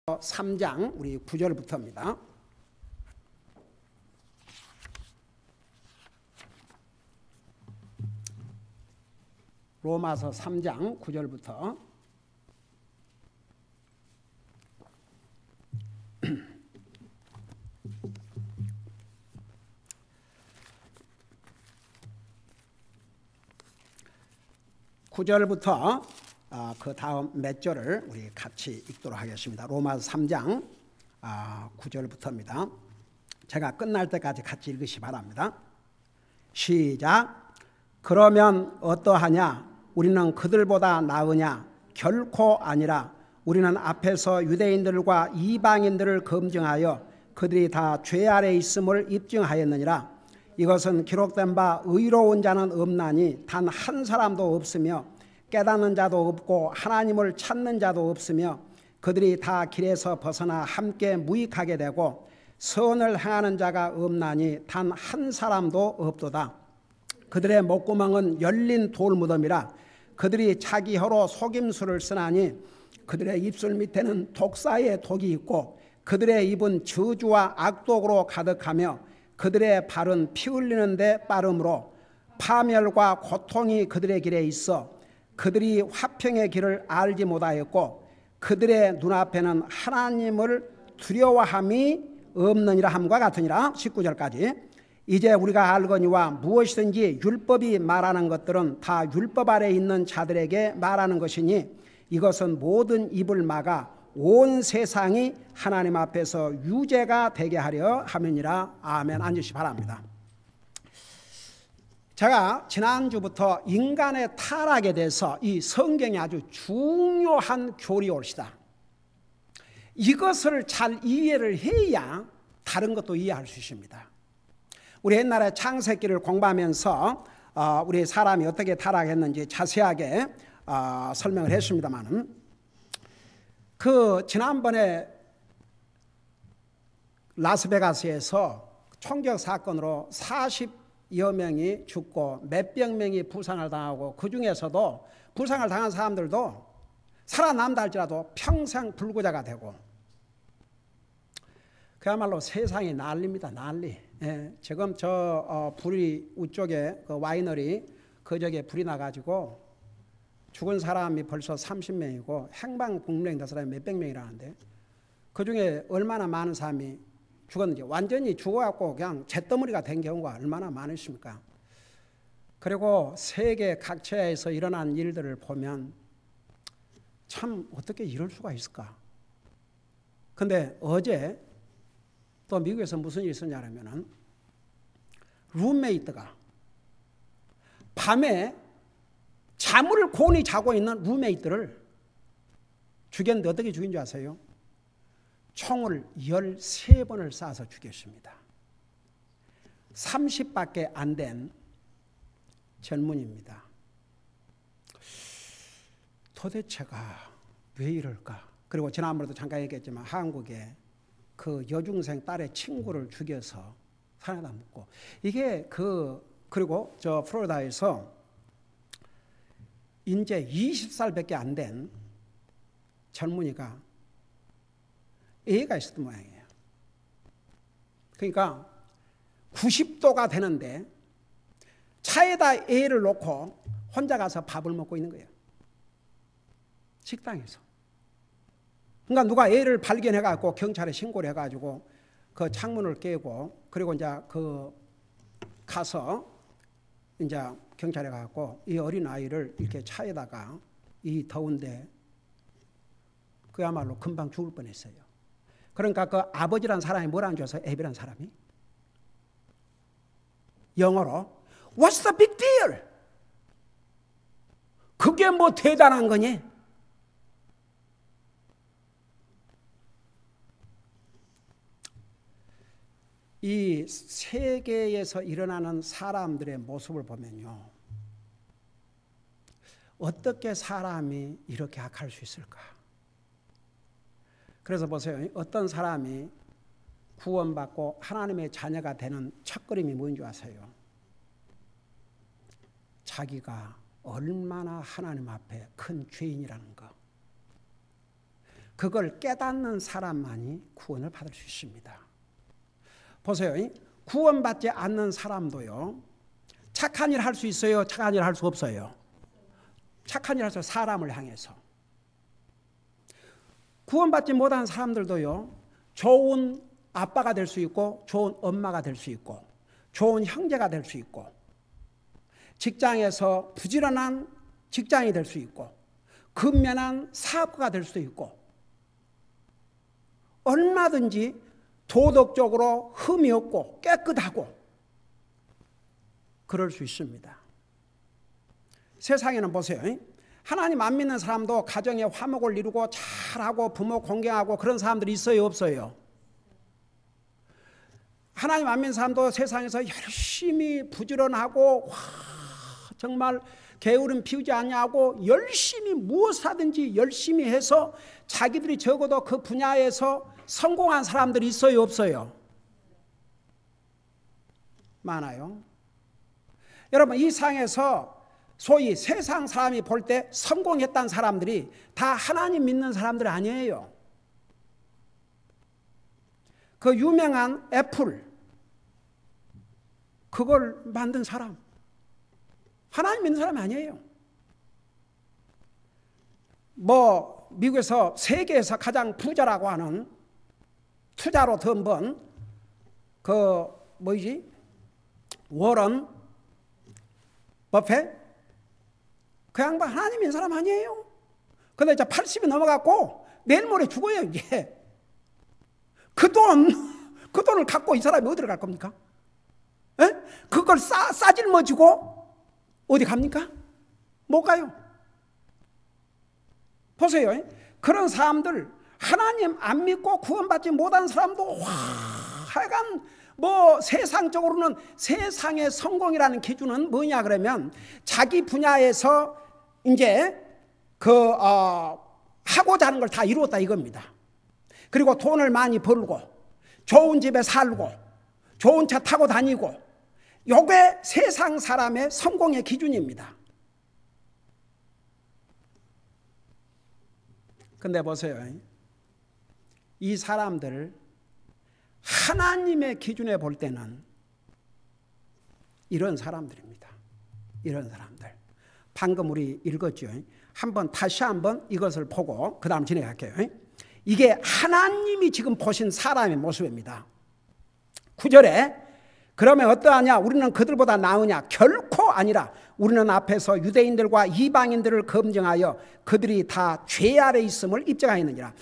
3장 우리 9절부터입니다. 로마서 3장 9절부터 (9절부터) 그 다음 몇 절을 우리 같이 읽도록 하겠습니다. 로마서 3장 9절부터입니다. 제가 끝날 때까지 같이 읽으시 바랍니다. 시작. 그러면 어떠하냐? 우리는 그들보다 나으냐? 결코 아니라. 우리는 앞에서 유대인들과 이방인들을 검증하여 그들이 다 죄 아래 있음을 입증하였느니라. 이것은 기록된 바 의로운 자는 없나니 단 한 사람도 없으며 깨닫는 자도 없고 하나님을 찾는 자도 없으며 그들이 다 길에서 벗어나 함께 무익하게 되고 선을 행하는 자가 없나니 단 한 사람도 없도다. 그들의 목구멍은 열린 돌무덤이라. 그들이 자기 혀로 속임수를 쓰나니 그들의 입술 밑에는 독사의 독이 있고 그들의 입은 저주와 악독으로 가득하며 그들의 발은 피 흘리는 데 빠름으로 파멸과 고통이 그들의 길에 있어 그들이 화평의 길을 알지 못하였고 그들의 눈앞에는 하나님을 두려워함이 없느니라 함과 같으니라. 19절까지. 이제 우리가 알거니와 무엇이든지 율법이 말하는 것들은 다 율법 아래 있는 자들에게 말하는 것이니 이것은 모든 입을 막아 온 세상이 하나님 앞에서 유죄가 되게 하려 함이니라. 아멘. 앉으시 바랍니다. 제가 지난주부터 인간의 타락에 대해서 이 성경이 아주 중요한 교리올시다. 이것을 잘 이해를 해야 다른 것도 이해할 수 있습니다. 우리 옛날에 창세기를 공부하면서 우리 사람이 어떻게 타락했는지 자세하게 설명을 했습니다만, 지난번에 라스베가스에서 총격 사건으로 40여 명이 죽고 몇백 명이 부상을 당하고 그 중에서도 부상을 당한 사람들도 살아남다 할지라도 평생 불구자가 되고 그야말로 세상이 난리입니다. 난리. 예, 지금 불이 우쪽에 그 와이너리 그저께 불이 나가지고 죽은 사람이 벌써 30명이고 행방불명된 사람이 몇백 명이라는데 그중에 얼마나 많은 사람이 죽었는지, 완전히 죽어갖고 그냥 잿더미가 된 경우가 얼마나 많으십니까? 그리고 세계 각처에서 일어난 일들을 보면 참 어떻게 이럴 수가 있을까? 근데 어제 또 미국에서 무슨 일이 있었냐면은 룸메이트가 밤에 잠을 곤히 자고 있는 룸메이트를 죽였는데 어떻게 죽인 줄 아세요? 총을 13번을 쏴서 죽였습니다. 30밖에 안 된 젊은이입니다. 도대체가 왜 이럴까? 그리고 지난번에도 잠깐 얘기했지만 한국에 그 여중생 딸의 친구를 죽여서 산에다 묻고, 이게 그리고 플로리다에서 이제 20살밖에 안 된 젊은이가 애가 있었던 모양이에요. 그러니까 90도가 되는데 차에다 애를 놓고 혼자 가서 밥을 먹고 있는 거예요. 식당에서. 그러니까 누가 애를 발견해갖고 경찰에 신고를 해가지고 그 창문을 깨고, 그리고 이제 가서 이제 경찰에 가갖고 이 어린 아이를 이렇게 차에다가 이 더운데 그야말로 금방 죽을 뻔했어요. 그러니까 그 아버지란 사람이 뭐라는 줄 아세요? 애비란 사람이 영어로 What's the big deal? 그게 뭐 대단한 거니? 이 세계에서 일어나는 사람들의 모습을 보면요, 어떻게 사람이 이렇게 악할 수 있을까? 그래서 보세요. 어떤 사람이 구원받고 하나님의 자녀가 되는 첫걸음이 뭔지 아세요? 자기가 얼마나 하나님 앞에 큰 죄인이라는 거, 그걸 깨닫는 사람만이 구원을 받을 수 있습니다. 보세요. 구원받지 않는 사람도요, 착한 일 할 수 있어요? 착한 일 할 수 없어요? 착한 일 할 수 있어요. 사람을 향해서. 구원받지 못한 사람들도요, 좋은 아빠가 될 수 있고, 좋은 엄마가 될 수 있고, 좋은 형제가 될 수 있고, 직장에서 부지런한 직장이 될 수 있고, 근면한 사업가가 될 수도 있고, 얼마든지 도덕적으로 흠이 없고 깨끗하고 그럴 수 있습니다. 세상에는 보세요. 하나님 안 믿는 사람도 가정에 화목을 이루고 잘하고 부모 공경하고 그런 사람들이 있어요, 없어요? 하나님 안 믿는 사람도 세상에서 열심히 부지런하고 정말 게으름 피우지 않냐고 열심히 무엇하든지 열심히 해서 자기들이 적어도 그 분야에서 성공한 사람들이 있어요, 없어요? 많아요. 여러분, 이 상에서 소위 세상 사람이 볼 때 성공했다는 사람들이 다 하나님 믿는 사람들 아니에요. 그 유명한 애플, 그걸 만든 사람, 하나님 믿는 사람 아니에요. 뭐 미국에서 세계에서 가장 부자라고 하는, 투자로 돈 번 그 뭐지? 워런 버핏, 그 양반 하나님 믿는 사람 아니에요. 근데 이제 80이 넘어갔고 내일 모레 죽어요. 이제 그 돈을 갖고 이 사람이 어디로 갈 겁니까? 에? 그걸 싸질머지고 어디 갑니까? 못 가요. 보세요. 그런 사람들, 하나님 안 믿고 구원받지 못한 사람도 하여간 뭐 세상적으로는, 세상의 성공이라는 기준은 뭐냐 그러면 자기 분야에서 이제 하고자 하는 걸 다 이루었다 이겁니다. 그리고 돈을 많이 벌고 좋은 집에 살고 좋은 차 타고 다니고, 요게 세상 사람의 성공의 기준입니다. 근데 보세요. 이 사람들 하나님의 기준에 볼 때는 이런 사람들입니다. 이런 사람들. 방금 우리 읽었죠. 다시 한번 이것을 보고 그 다음 진행할게요. 이게 하나님이 지금 보신 사람의 모습입니다. 9절에 그러면 어떠하냐? 우리는 그들보다 나으냐? 결코 아니라 우리는 앞에서 유대인들과 이방인들을 검증하여 그들이 다 죄 아래 있음을 입증하였느니라.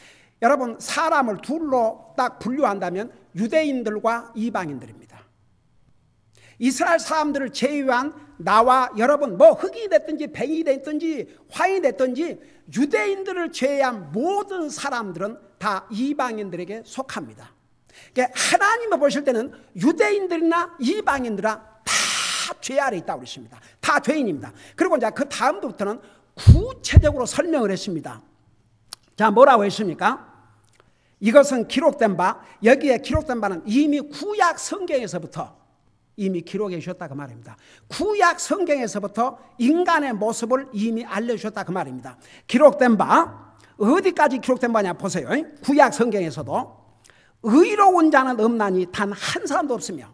여러분, 사람을 둘로 딱 분류한다면 유대인들과 이방인들입니다. 이스라엘 사람들을 제외한 나와 여러분, 뭐 흑이 됐든지 뱅이 됐든지 화인이 됐든지 유대인들을 제외한 모든 사람들은 다 이방인들에게 속합니다. 그러니까 하나님을 보실 때는 유대인들이나 이방인들이나 다 죄 아래 있다고 그랬습니다. 다 죄인입니다. 그리고 이제 그 다음부터는 구체적으로 설명을 했습니다. 자, 뭐라고 했습니까? 이것은 기록된 바, 여기에 기록된 바는 이미 구약 성경에서부터 이미 기록해 주셨다 그 말입니다. 구약 성경에서부터 인간의 모습을 이미 알려주셨다 그 말입니다. 기록된 바, 어디까지 기록된 바냐 보세요. 구약 성경에서도 의로운 자는 없나니 단 한 사람도 없으며.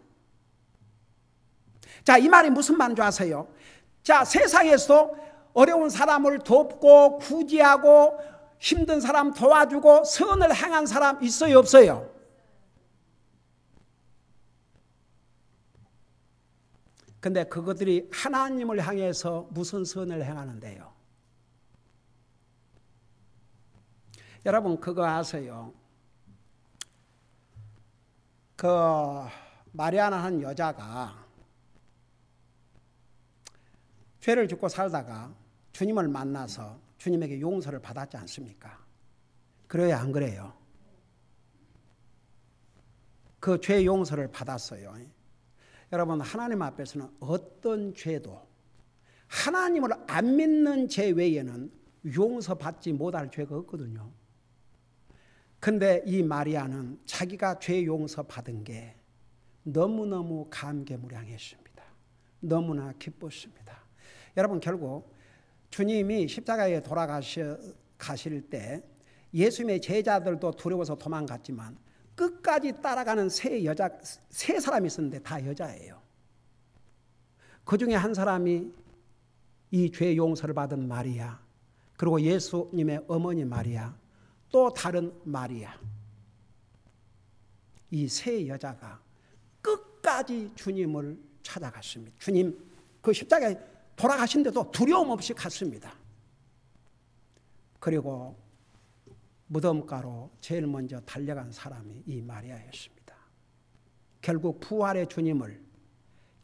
자, 이 말이 무슨 말인 줄 아세요? 자, 세상에서 어려운 사람을 돕고 구제하고 힘든 사람 도와주고 선을 행한 사람 있어요, 없어요? 근데 그것들이 하나님을 향해서 무슨 선을 행하는데요? 여러분, 그거 아세요? 그 마리아나 한 여자가 죄를 짓고 살다가 주님을 만나서 주님에게 용서를 받았지 않습니까? 그래요, 안 그래요? 그 죄 용서를 받았어요. 여러분, 하나님 앞에서는 어떤 죄도 하나님을 안 믿는 죄 외에는 용서받지 못할 죄가 없거든요. 근데 이 마리아는 자기가 죄 용서받은 게 너무너무 감개무량했습니다. 너무나 기뻤습니다. 여러분, 결국 주님이 십자가에 돌아가실 때 예수님의 제자들도 두려워서 도망갔지만 끝까지 따라가는 세 사람이 있었는데 다 여자예요. 그 중에 한 사람이 이 죄 용서를 받은 마리아, 그리고 예수님의 어머니 마리아, 또 다른 마리아. 이 세 여자가 끝까지 주님을 찾아갔습니다. 주님 그 십자가에 돌아가신데도 두려움 없이 갔습니다. 그리고 무덤가로 제일 먼저 달려간 사람이 이 마리아였습니다. 결국 부활의 주님을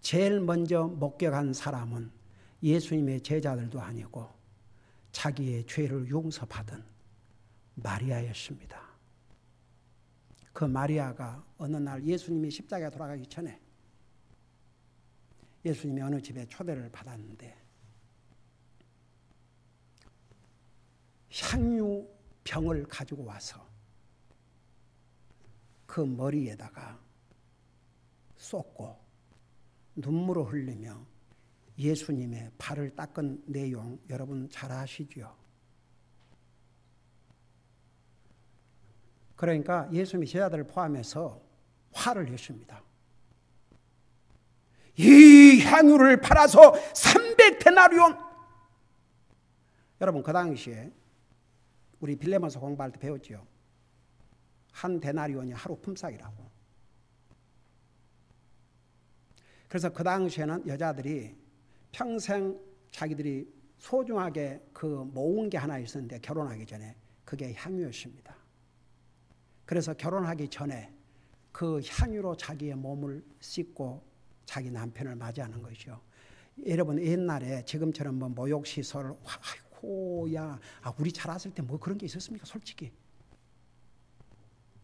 제일 먼저 목격한 사람은 예수님의 제자들도 아니고 자기의 죄를 용서받은 마리아였습니다. 그 마리아가 어느 날 예수님이 십자가에 돌아가기 전에 예수님이 어느 집에 초대를 받았는데 향유병을 가지고 와서 그 머리에다가 쏟고 눈물을 흘리며 예수님의 발을 닦은 내용 여러분 잘 아시죠? 그러니까 예수님이 제자들을 포함해서 화를 냈습니다. 이 향유를 팔아서 300데나리온. 여러분 그 당시에 우리 빌레몬서 공부할 때 배웠죠. 한 데나리온이 하루 품삯이라고. 그래서 그 당시에는 여자들이 평생 자기들이 소중하게 그 모은 게 하나 있었는데 결혼하기 전에 그게 향유였습니다. 그래서 결혼하기 전에 그 향유로 자기의 몸을 씻고 자기 남편을 맞이하는 것이죠. 여러분 옛날에 지금처럼 뭐 모욕시설, 아이고야, 우리 자랐을 때 뭐 그런 게 있었습니까? 솔직히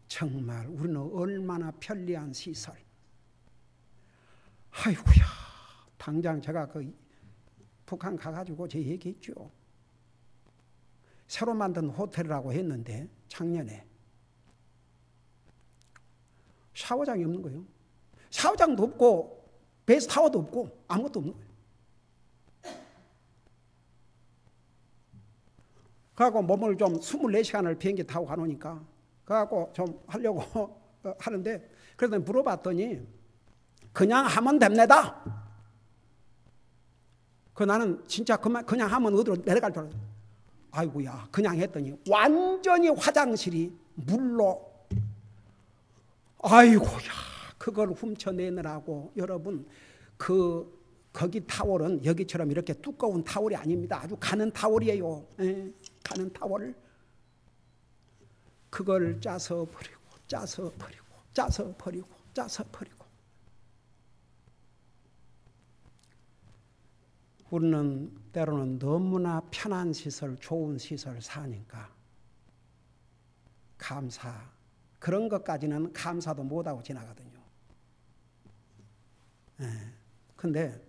정말 우리는 얼마나 편리한 시설. 아이고야, 당장 제가 그 북한 가가지고 제 얘기했죠. 새로 만든 호텔이라고 했는데 작년에 샤워장이 없는 거예요. 샤워장도 없고 베스타워도 없고 아무것도 없는 거예요. 그래갖고 몸을 좀 24시간을 비행기 타고 가노니까 그래갖고 좀 하려고 하는데 그래서 물어봤더니 그냥 하면 됩니다. 나는 진짜 그냥 하면 어디로 내려갈 줄 알았어요. 아이고야, 그냥 했더니 완전히 화장실이 물로, 아이고야, 그걸 훔쳐내느라고. 여러분 거기 타월은 여기처럼 이렇게 두꺼운 타월이 아닙니다. 아주 가는 타월이에요. 가는 타월. 그걸 짜서 버리고 짜서 버리고 짜서 버리고 짜서 버리고. 우리는 때로는 너무나 편한 시설, 좋은 시설 사니까 그런 것까지는 감사도 못하고 지나가거든요. 근데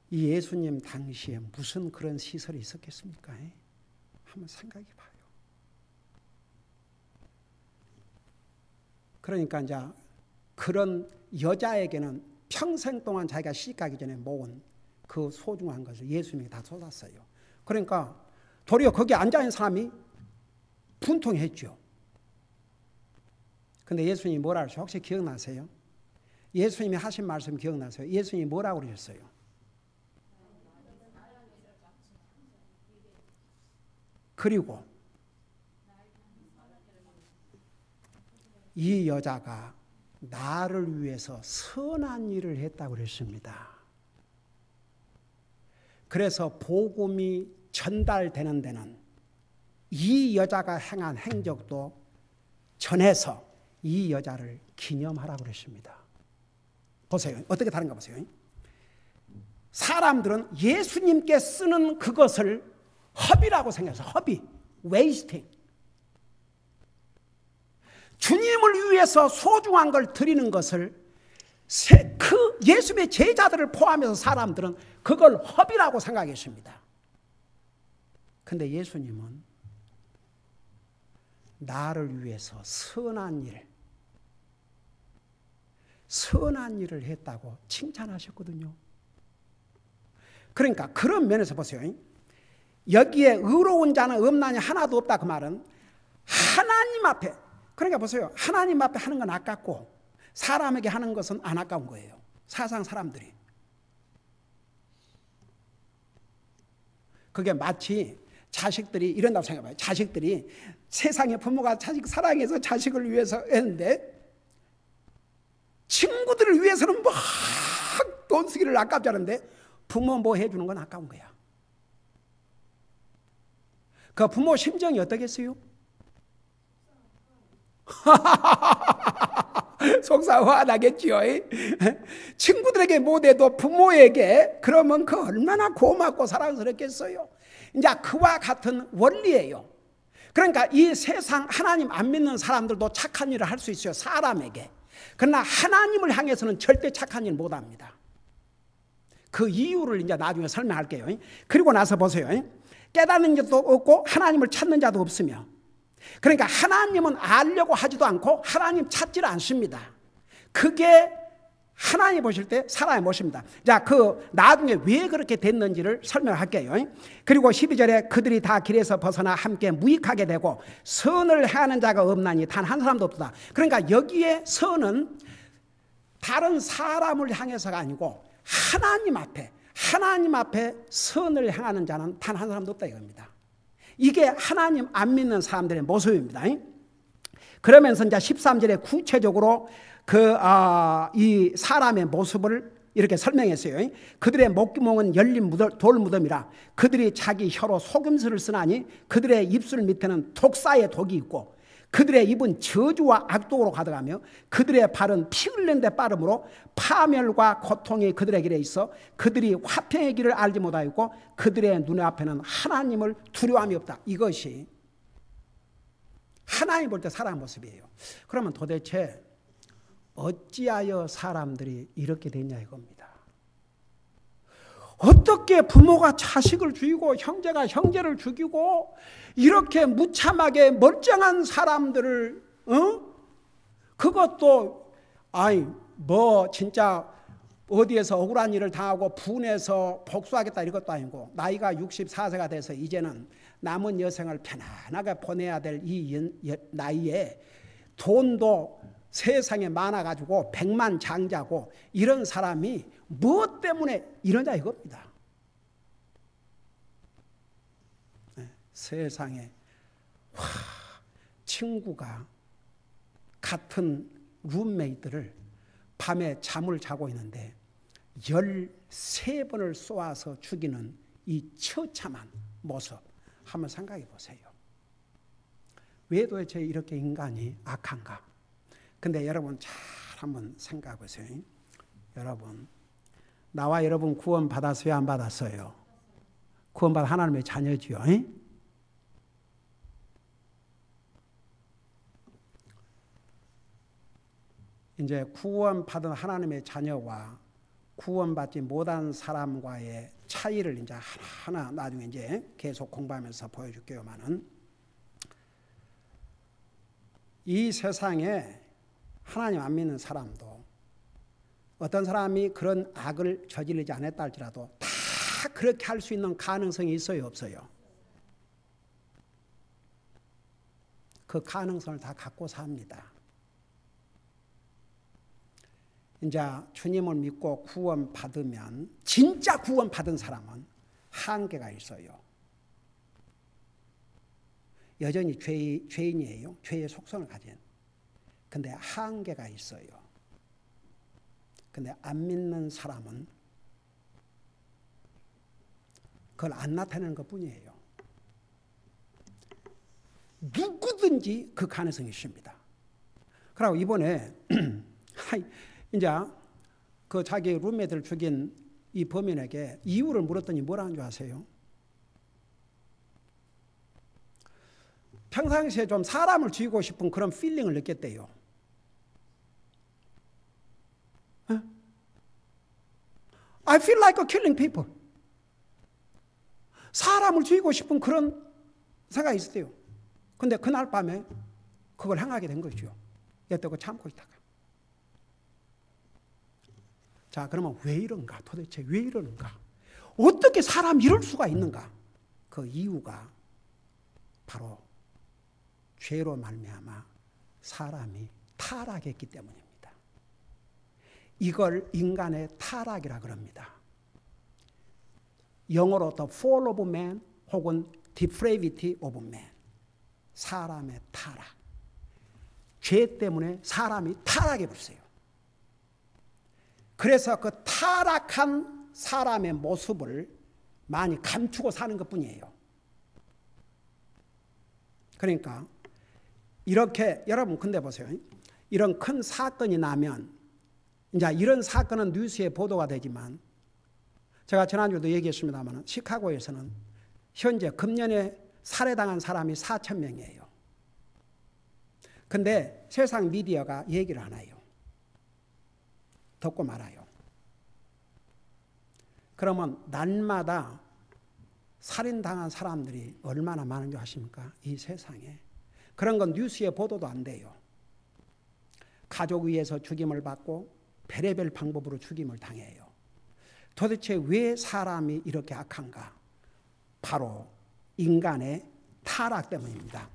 이 예수님 당시에 무슨 그런 시설이 있었겠습니까? 한번 생각해 봐요. 그러니까 이제 그런 여자에게는 평생 동안 자기가 시집가기 전에 모은 그 소중한 것을 예수님이 다 쏟았어요. 그러니까 도리어 거기 앉아있는 사람이 분통했죠. 근데 예수님이 뭐라 그러셨어요? 혹시 기억나세요? 예수님이 하신 말씀 기억나세요? 예수님이 뭐라고 그러셨어요? 그리고 이 여자가 나를 위해서 선한 일을 했다고 그랬습니다. 그래서 복음이 전달되는 데는 이 여자가 행한 행적도 전해서 이 여자를 기념하라고 그랬습니다. 보세요. 어떻게 다른가 보세요. 사람들은 예수님께 쓰는 그것을 허비라고 생각해서 허비, 웨이스팅. 주님을 위해서 소중한 걸 드리는 것을 그 예수님의 제자들을 포함해서 사람들은 그걸 허비라고 생각했습니다. 그런데 예수님은 나를 위해서 선한 일을 했다고 칭찬하셨거든요. 그러니까 그런 면에서 보세요. 여기에 의로운 자는 없나니 하나도 없다. 그 말은 하나님 앞에, 그러니까 보세요. 하나님 앞에 하는 건 아깝고 사람에게 하는 것은 안 아까운 거예요. 세상 사람들이. 그게 마치 자식들이 이런다고 생각해봐요. 자식들이 세상에 부모가 자식 사랑해서 자식을 위해서 했는데 친구들을 위해서는 막 돈 쓰기를 아깝지 않은데 부모 뭐 해주는 건 아까운 거야. 그 부모 심정이 어떠겠어요? 속상하다겠지요. 친구들에게 못해도 부모에게 그러면 그 얼마나 고맙고 사랑스럽겠어요. 이제 그와 같은 원리예요. 그러니까 이 세상 하나님 안 믿는 사람들도 착한 일을 할 수 있어요. 사람에게. 그러나 하나님을 향해서는 절대 착한 일 못합니다. 그 이유를 이제 나중에 설명할게요. 그리고 나서 보세요. 깨닫는 자도 없고 하나님을 찾는 자도 없으며, 그러니까 하나님은 알려고 하지도 않고 하나님 찾지를 않습니다. 그게 하나님 보실 때 사람의 모습입니다. 자, 그 나중에 왜 그렇게 됐는지를 설명할게요. 그리고 12절에 그들이 다 길에서 벗어나 함께 무익하게 되고 선을 행하는 자가 없나니 단 한 사람도 없다. 그러니까 여기에 선은 다른 사람을 향해서가 아니고 하나님 앞에 선을 행하는 자는 단 한 사람도 없다 이겁니다. 이게 하나님 안 믿는 사람들의 모습입니다. 그러면서 이제 13절에 구체적으로 이 사람의 모습을 이렇게 설명했어요. 그들의 목구멍은 열린 돌무덤이라 그들이 자기 혀로 속임수를 쓰나니 그들의 입술 밑에는 독사의 독이 있고 그들의 입은 저주와 악독으로 가득하며 그들의 발은 피 흘린 데 빠름으로 파멸과 고통이 그들의 길에 있어 그들이 화평의 길을 알지 못하였고 그들의 눈 앞에는 하나님을 두려움이 없다. 이것이 하나님 볼 때 사람 모습이에요. 그러면 도대체 어찌하여 사람들이 이렇게 됐냐 이겁니다. 어떻게 부모가 자식을 죽이고 형제가 형제를 죽이고 이렇게 무참하게 멀쩡한 사람들을 그것도 진짜 어디에서 억울한 일을 당하고 분해서 복수하겠다 이것도 아니고 나이가 64세가 돼서 이제는 남은 여생을 편안하게 보내야 될 이 나이에 돈도 세상에 많아가지고 백만장자고 이런 사람이 무엇 때문에 이러냐 이겁니다. 세상에 친구가 같은 룸메이트를 밤에 잠을 자고 있는데 13번을 쏘아서 죽이는 이 처참한 모습 한번 생각해 보세요. 왜 도대체 이렇게 인간이 악한가? 근데 여러분 잘 한번 생각해 보세요. 여러분, 나와 여러분 구원 받았어요? 안 받았어요? 구원받은 하나님의 자녀지요. 이제 구원받은 하나님의 자녀와 구원받지 못한 사람과의 차이를 이제 하나 나중에 이제 계속 공부하면서 보여줄게요만은 이 세상에 하나님 안 믿는 사람도 어떤 사람이 그런 악을 저지르지 않았다 할지라도 다 그렇게 할 수 있는 가능성이 있어요, 없어요? 그 가능성을 다 갖고 삽니다. 이제 주님을 믿고 구원받으면 진짜 구원받은 사람은 한계가 있어요. 여전히 죄인이에요. 죄의 속성을 가진. 근데 한계가 있어요. 근데 안 믿는 사람은 그걸 안 나타내는 것뿐이에요. 누구든지 그 가능성이 있습니다. 그리고 이번에 이제 그 자기 룸메이트를 죽인 이 범인에게 이유를 물었더니 뭐라는 줄 아세요? 평상시에 좀 사람을 죽이고 싶은 그런 필링을 느꼈대요. I feel like killing people. 사람을 죽이고 싶은 그런 생각이 있었대요. 근데 그날 밤에 그걸 행하게 된 거죠. 여태껏 참고 있다가. 자, 그러면 왜 이런가? 도대체 왜 이러는가? 어떻게 사람이 이럴 수가 있는가? 그 이유가 바로 죄로 말미암아 사람이 타락했기 때문입니다. 이걸 인간의 타락이라 그럽니다. 영어로 the fall of man 혹은 depravity of man, 사람의 타락. 죄 때문에 사람이 타락해 버렸어요. 그래서 그 타락한 사람의 모습을 많이 감추고 사는 것뿐이에요. 그러니까 이렇게 여러분 근데 보세요. 이런 큰 사건이 나면 이제 이런 사건은 뉴스에 보도가 되지만 제가 지난주에도 얘기했습니다만 시카고에서는 현재 금년에 살해당한 사람이 4,000명이에요. 근데 세상 미디어가 얘기를 안 해요. 듣고 말아요. 그러면 날마다 살인당한 사람들이 얼마나 많은 줄 아십니까? 이 세상에. 그런 건 뉴스에 보도도 안 돼요. 가족 위에서 죽임을 받고 별의별 방법으로 죽임을 당해요. 도대체 왜 사람이 이렇게 악한가? 바로 인간의 타락 때문입니다.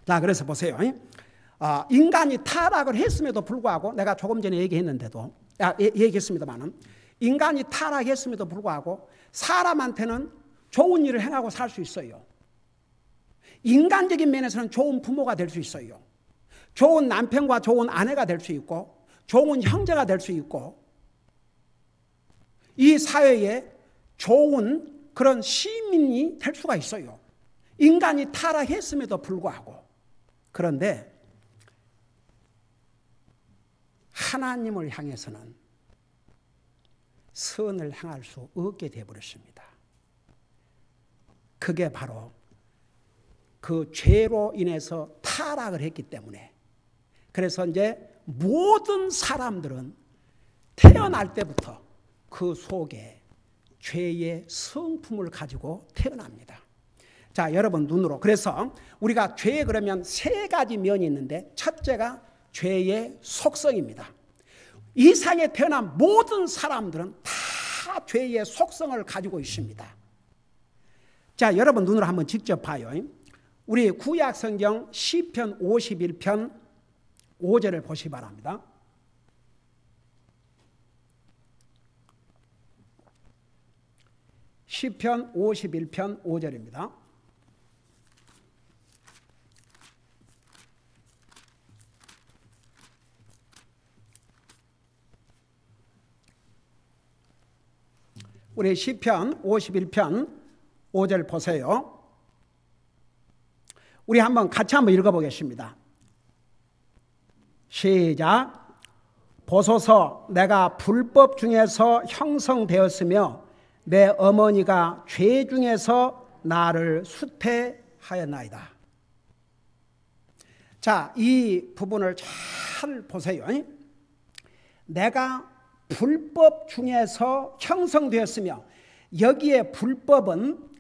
자, 그래서 보세요. 인간이 타락을 했음에도 불구하고 내가 조금 전에 얘기했습니다만 인간이 타락했음에도 불구하고 사람한테는 좋은 일을 행하고 살 수 있어요. 인간적인 면에서는 좋은 부모가 될 수 있어요. 좋은 남편과 좋은 아내가 될 수 있고 좋은 형제가 될 수 있고 이 사회에 좋은 그런 시민이 될 수가 있어요. 인간이 타락했음에도 불구하고. 그런데 하나님을 향해서는 선을 행할 수 없게 되어버렸습니다. 그게 바로 그 죄로 인해서 타락을 했기 때문에. 그래서 이제 모든 사람들은 태어날 때부터 그 속에 죄의 성품을 가지고 태어납니다. 자, 여러분 눈으로. 그래서 우리가 죄에 그러면 세 가지 면이 있는데 첫째가 죄의 속성입니다. 이 세상에 태어난 모든 사람들은 다 죄의 속성을 가지고 있습니다. 자, 여러분 눈으로 한번 직접 봐요. 우리 구약 성경 시편 51편 5절을 보시기 바랍니다. 시편 51편 5절입니다. 우리 시편 51편 5절 보세요. 우리 같이 한번 읽어보겠습니다. 시작. 보소서, 내가 불법 중에서 형성되었으며 내 어머니가 죄 중에서 나를 수태하였나이다. 자, 이 부분을 잘 보세요. 내가 불법 중에서 형성되었으며, 여기에 불법은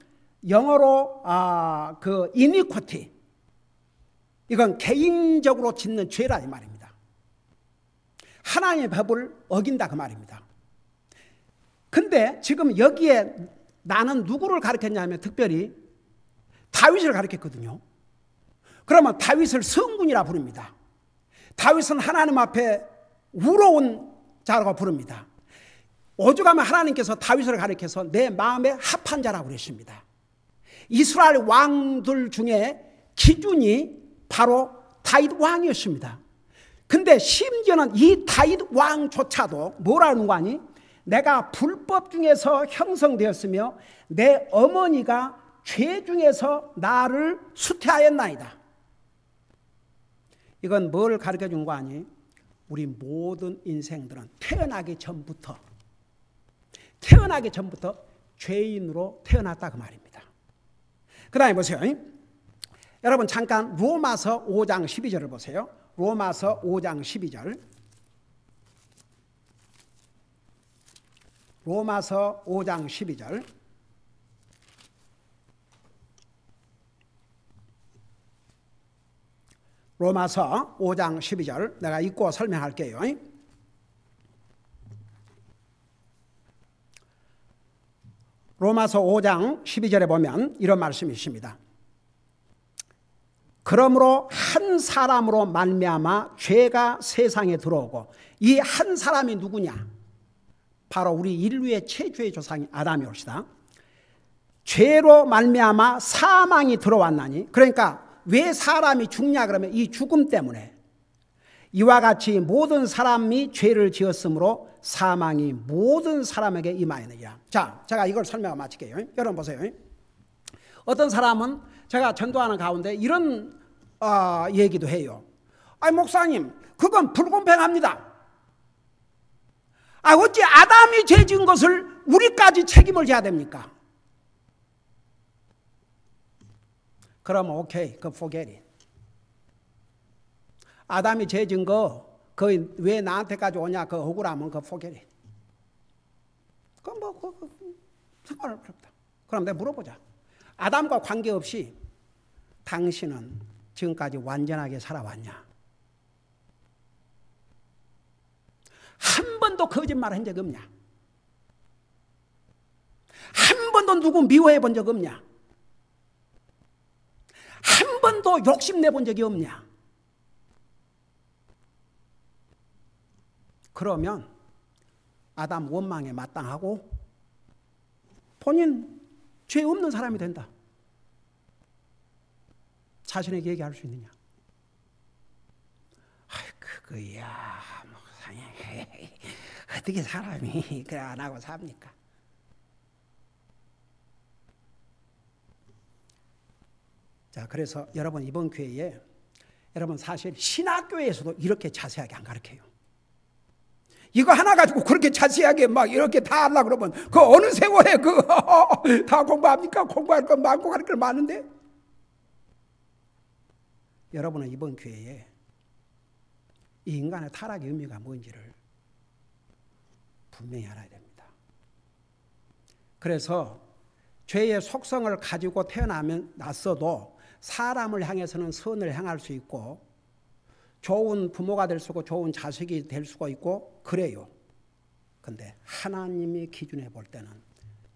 영어로 그 iniquity, 이건 개인적으로 짓는 죄라 이 말입니다. 하나님의 법을 어긴다 그 말입니다. 근데 지금 여기에 나는 누구를 가르쳤냐면 특별히 다윗을 가르쳤거든요. 그러면 다윗을 성군이라 부릅니다. 다윗은 하나님 앞에 우러운 자라고 부릅니다. 오죽하면 하나님께서 다윗을 가리켜서 내 마음에 합한 자라고 그랬습니다. 이스라엘 왕들 중에 기준이 바로 다윗 왕이었습니다. 근데 심지어는 이 다윗 왕조차도 뭐라는 거 아니? 내가 불법 중에서 형성되었으며 내 어머니가 죄 중에서 나를 수태하였나이다. 이건 뭘 가르쳐 준 거 아니? 우리 모든 인생들은 태어나기 전부터 죄인으로 태어났다 그 말입니다. 그 다음에 보세요. 여러분 잠깐 로마서 5장 12절을 보세요. 로마서 5장 12절. 로마서 5장 12절. 로마서 5장 12절 내가 읽고 설명할게요. 로마서 5장 12절에 보면 이런 말씀이 있습니다. 그러므로 한 사람으로 말미암아 죄가 세상에 들어오고, 이 한 사람이 누구냐? 바로 우리 인류의 최초의 조상이 아담이 옳시다. 죄로 말미암아 사망이 들어왔나니, 그러니까 왜 사람이 죽냐 그러면 이 죽음 때문에, 이와 같이 모든 사람이 죄를 지었으므로 사망이 모든 사람에게 임하였느니라. 자, 제가 이걸 설명을 마칠게요. 여러분 보세요. 어떤 사람은 제가 전도하는 가운데 이런 얘기도 해요. 아니 목사님, 그건 불공평합니다. 어찌 아담이 죄 지은 것을 우리까지 책임을 져야 됩니까? 그러면 오케이, 그 forget it. 아담이 죄 지은 거 그 왜 나한테까지 오냐, 그 억울하면 그 forget it. 상관없다. 그럼 내가 물어보자. 아담과 관계없이 당신은 지금까지 완전하게 살아왔냐? 한 번도 거짓말 한 적 없냐? 한 번도 누구 미워해 본 적 없냐? 한 번도 욕심내 본 적이 없냐? 그러면 아담 원망에 마땅하고 본인 죄 없는 사람이 된다. 자신에게 얘기할 수 있느냐? 그거야 목사님, 어떻게 사람이 그래 안 하고 삽니까? 자, 그래서 여러분 이번 기회에 여러분 사실 신학교에서도 이렇게 자세하게 안 가르쳐요. 이거 하나 가지고 그렇게 자세하게 막 이렇게 다 하려고 그러면 그 어느 세월에 다 공부합니까? 공부할 거 많고 가르칠 거 많은데. 여러분은 이번 기회에 이 인간의 타락의 의미가 뭔지를 분명히 알아야 됩니다. 그래서 죄의 속성을 가지고 났어도 사람을 향해서는 선을 행할 수 있고 좋은 부모가 될 수 있고 좋은 자식이 될 수가 있고 그래요. 근데 하나님이 기준해 볼 때는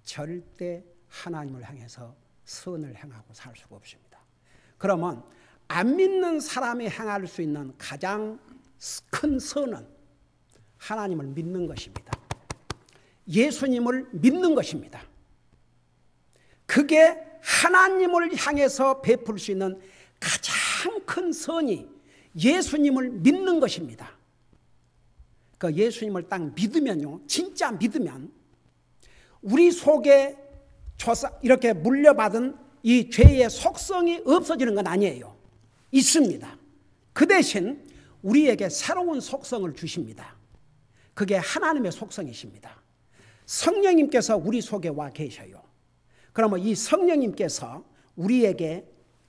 절대 하나님을 향해서 선을 행하고 살 수가 없습니다. 그러면 안 믿는 사람이 행할 수 있는 가장 큰 선은 하나님을 믿는 것입니다. 예수님을 믿는 것입니다. 그게 하나님을 향해서 베풀 수 있는 가장 큰 선이 예수님을 믿는 것입니다. 그 예수님을 딱 믿으면요, 진짜 믿으면 우리 속에 이렇게 물려받은 이 죄의 속성이 없어지는 건 아니에요. 있습니다. 그 대신 우리에게 새로운 속성을 주십니다. 그게 하나님의 속성이십니다. 성령님께서 우리 속에 와 계셔요. 그러면 이 성령님께서 우리에게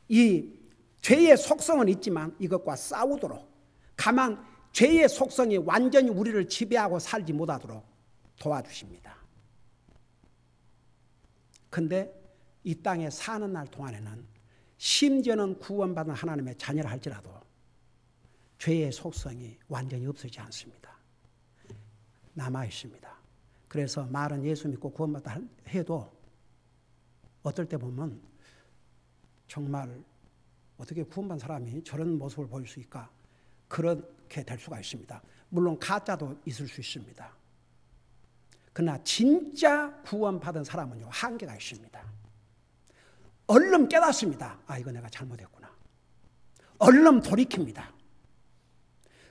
이 죄의 속성은 있지만 이것과 싸우도록, 가만 죄의 속성이 완전히 우리를 지배하고 살지 못하도록 도와주십니다. 근데 이 땅에 사는 날 동안에는 심지어는 구원받은 하나님의 자녀라 할지라도 죄의 속성이 완전히 없어지지 않습니다. 남아 있습니다. 그래서 말은 예수 믿고 구원받다 해도 어떨 때 보면 정말 어떻게 구원받은 사람이 저런 모습을 보일 수 있을까? 그렇게 될 수가 있습니다. 물론 가짜도 있을 수 있습니다. 그러나 진짜 구원받은 사람은요, 한계가 있습니다. 얼른 깨닫습니다. 이거 내가 잘못했구나. 얼른 돌이킵니다.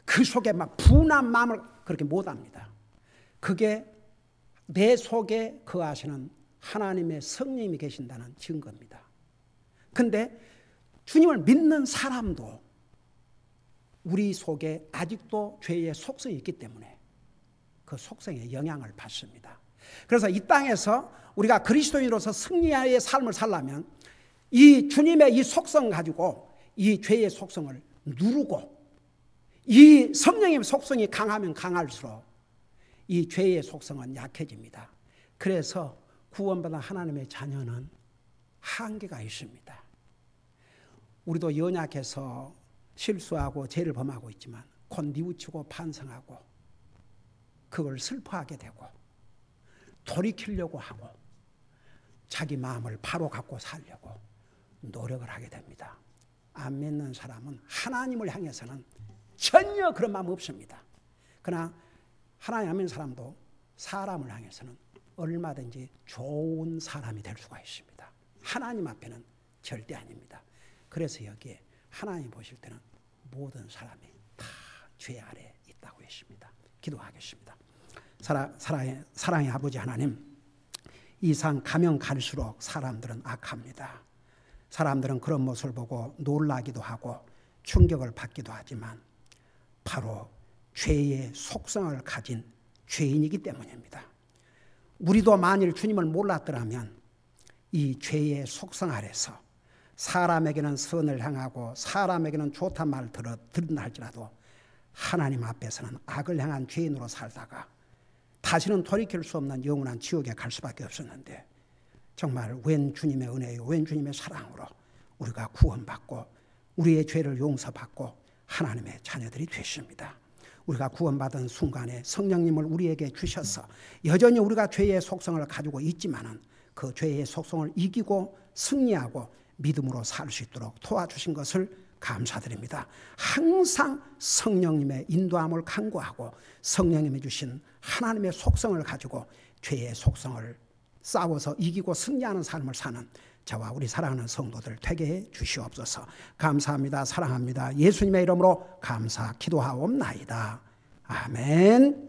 그 속에 막 분한 마음을 그렇게 못합니다. 그게 내 속에 거하시는 하나님의 성령님이 계신다는 증거입니다. 근데 주님을 믿는 사람도 우리 속에 아직도 죄의 속성이 있기 때문에 그 속성에 영향을 받습니다. 그래서 이 땅에서 우리가 그리스도인으로서 승리의 삶을 살려면 이 주님의 이 속성 가지고 이 죄의 속성을 누르고, 이 성령의 속성이 강하면 강할수록 이 죄의 속성은 약해집니다. 그래서 구원받은 하나님의 자녀는 한계가 있습니다. 우리도 연약해서 실수하고 죄를 범하고 있지만 곧 뉘우치고 반성하고 그걸 슬퍼하게 되고 돌이키려고 하고 자기 마음을 바로 갖고 살려고 노력을 하게 됩니다. 안 믿는 사람은 하나님을 향해서는 전혀 그런 마음 없습니다. 그러나 하나님 안 믿는 사람도 사람을 향해서는 얼마든지 좋은 사람이 될 수가 있습니다. 하나님 앞에는 절대 아닙니다. 그래서 여기에 하나님 보실 때는 모든 사람이 다 죄 아래 있다고 했습니다. 기도하겠습니다. 사랑의 아버지 하나님, 이 상 가면 갈수록 사람들은 악합니다. 사람들은 그런 모습을 보고 놀라기도 하고 충격을 받기도 하지만 바로 죄의 속성을 가진 죄인이기 때문입니다. 우리도 만일 주님을 몰랐더라면 이 죄의 속성 아래서 사람에게는 선을 향하고 사람에게는 좋단 말을 들은다 할지라도 하나님 앞에서는 악을 향한 죄인으로 살다가 다시는 돌이킬 수 없는 영원한 지옥에 갈 수밖에 없었는데 정말 웬 주님의 은혜요, 웬 주님의 사랑으로 우리가 구원받고 우리의 죄를 용서받고 하나님의 자녀들이 됐습니다. 우리가 구원받은 순간에 성령님을 우리에게 주셔서 여전히 우리가 죄의 속성을 가지고 있지만은 그 죄의 속성을 이기고 승리하고 믿음으로 살 수 있도록 도와주신 것을 감사드립니다. 항상 성령님의 인도함을 간구하고 성령님이 주신 하나님의 속성을 가지고 죄의 속성을 싸워서 이기고 승리하는 삶을 사는 저와 우리 사랑하는 성도들 되게 해 주시옵소서. 감사합니다. 사랑합니다. 예수님의 이름으로 감사 기도하옵나이다. 아멘.